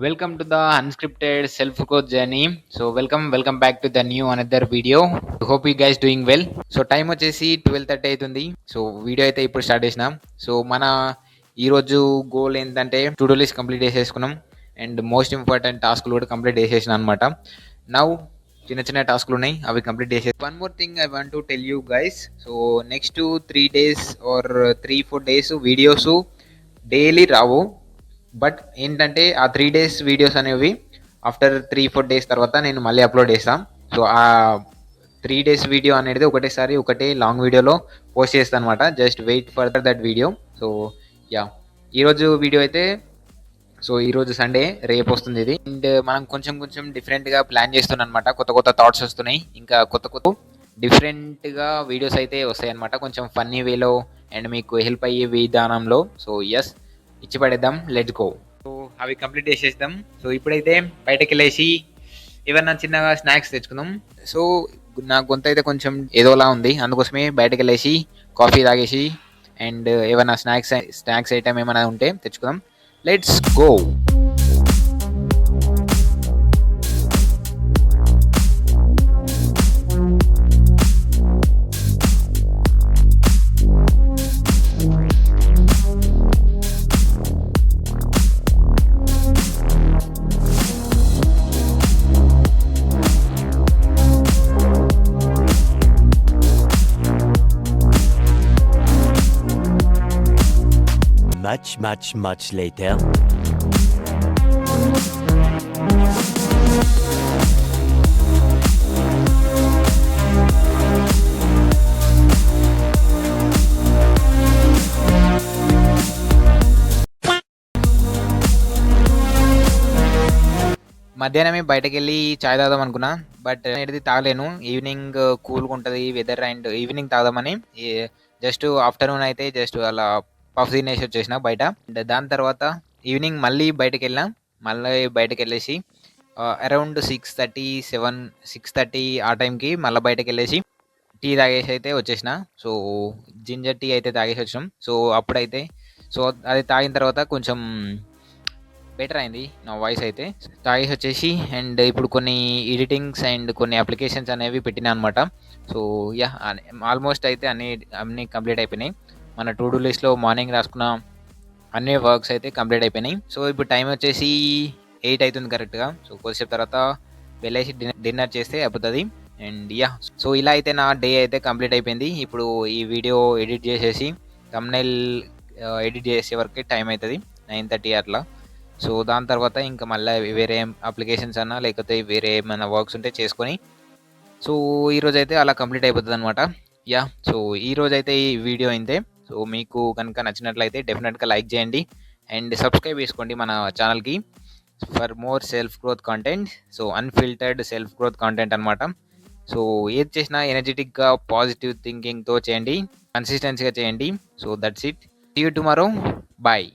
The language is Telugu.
Welcome to the unscripted self growth journey. So welcome back to the new another video. Hope you guys doing well. So time వచ్చేసి 12:30 అవుతుంది. సో వీడియో అయితే ఇప్పుడు స్టార్ట్ చేసినాం. సో మన ఈరోజు గోల్ ఏంటంటే టు డూ లిస్ట్ కంప్లీట్ చేసేసుకున్నాం అండ్ మోస్ట్ ఇంపార్టెంట్ టాస్క్లు కూడా కంప్లీట్ చేసేసిన అనమాట. నౌ చిన్న చిన్న టాస్క్లు ఉన్నాయి, అవి కంప్లీట్ చేసే. One more thing I want to tell you guys. So next 3 days or 3-4 days videos daily రావు. బట్ ఏంటంటే ఆ 3 days వీడియోస్ అనేవి ఆఫ్టర్ 3-4 days తర్వాత నేను మళ్ళీ అప్లోడ్ చేస్తాను. సో ఆ 3 days వీడియో అనేది ఒకటే లాంగ్ వీడియోలో పోస్ట్ చేస్తాను అనమాట. Just wait for that video. So yeah, ఈరోజు వీడియో అయితే ఈరోజు సండే, రేపు వస్తుంది ఇది. అండ్ మనం కొంచెం డిఫరెంట్గా ప్లాన్ చేస్తున్నాం అనమాట. కొత్త థాట్స్ వస్తున్నాయి, ఇంకా కొత్త డిఫరెంట్గా వీడియోస్ అయితే వస్తాయి అనమాట. కొంచెం ఫన్నీ వేలో అండ్ మీకు హెల్ప్ అయ్యే విధానంలో. సో ఎస్, ఇచ్చి పడేద్దాం, లెట్స్ గో. సో అవి కంప్లీట్ చేసేద్దాం. సో ఇప్పుడైతే బయటకు వెళ్ళేసి ఏమన్నా చిన్నగా స్నాక్స్ తెచ్చుకుందాం. సో నా గొంతు అయితే కొంచెం ఏదోలా ఉంది, అందుకోసమే బయటకు వెళ్ళేసి కాఫీ తాగేసి అండ్ ఏమైనా స్నాక్స్ ఐటమ్ ఏమైనా ఉంటే తెచ్చుకుందాం. Let's go. Much later. మధ్యాహ్నమే బయటకు వెళ్ళి చాయ్ తాగుదాం అనుకున్నా, బట్ అనేది తాగలేను. ఈవినింగ్ కూల్గా ఉంటుంది వెదర్ అండ్ ఈవినింగ్ తాగుదామని జస్ట్ ఆఫ్టర్నూన్ అయితే జస్ట్ అలా పఫ్ తినేసి వచ్చేసిన బయట. అండ్ దాని తర్వాత ఈవినింగ్ మళ్ళీ బయటకు వెళ్ళేసి అరౌండ్ 6:30 ఆ టైంకి మళ్ళీ బయటకు వెళ్ళేసి టీ తాగేసి అయితే వచ్చేసిన. సో జింజర్ టీ అయితే తాగేసి వచ్చినాం. సో అది తాగిన తర్వాత కొంచెం బెటర్ అయింది నా వాయిస్ అయితే. తాగేసి వచ్చేసి అండ్ ఇప్పుడు కొన్ని ఎడిటింగ్స్ అండ్ కొన్ని అప్లికేషన్స్ అనేవి పెట్టినా అనమాట. సో యా, ఆల్మోస్ట్ అయితే అన్నీ కంప్లీట్ అయిపోయినాయి. మన టు డూ లిస్ట్లో మార్నింగ్ రాసుకున్న అన్ని వర్క్స్ అయితే కంప్లీట్ అయిపోయినాయి. సో ఇప్పుడు టైం వచ్చేసి 8 అవుతుంది కరెక్ట్గా. సో కొద్దిసేపు తర్వాత వెళ్ళేసి డిన్నర్ చేస్తే అయిపోతుంది. అండ్ యా, సో ఇలా అయితే నా డే అయితే కంప్లీట్ అయిపోయింది. ఇప్పుడు ఈ వీడియో ఎడిట్ చేసేసి థంబ్నెయిల్ ఎడిట్ చేసే వరకే టైం అవుతుంది, 9:30 అట్లా. సో దాని తర్వాత ఇంకా మళ్ళీ వేరే అప్లికేషన్స్ అన్నా లేకపోతే వేరే ఏమైనా వర్క్స్ ఉంటే చేసుకొని సో ఈరోజు అయితే అలా కంప్లీట్ అయిపోతుంది అనమాట. యా, సో ఈరోజు అయితే ఈ వీడియో అయిందే. సో మీకు కనుక నచ్చినట్లయితే డెఫినెట్గా లైక్ చేయండి అండ్ సబ్స్క్రైబ్ చేసుకోండి మన ఛానల్కి for more self growth content. So unfiltered self growth content అనమాట. సో ఏది చేసినా ఎనర్జెటిక్గా పాజిటివ్ థింకింగ్తో చేయండి, కన్సిస్టెన్సీగా చేయండి. So that's it. See you tomorrow. Bye.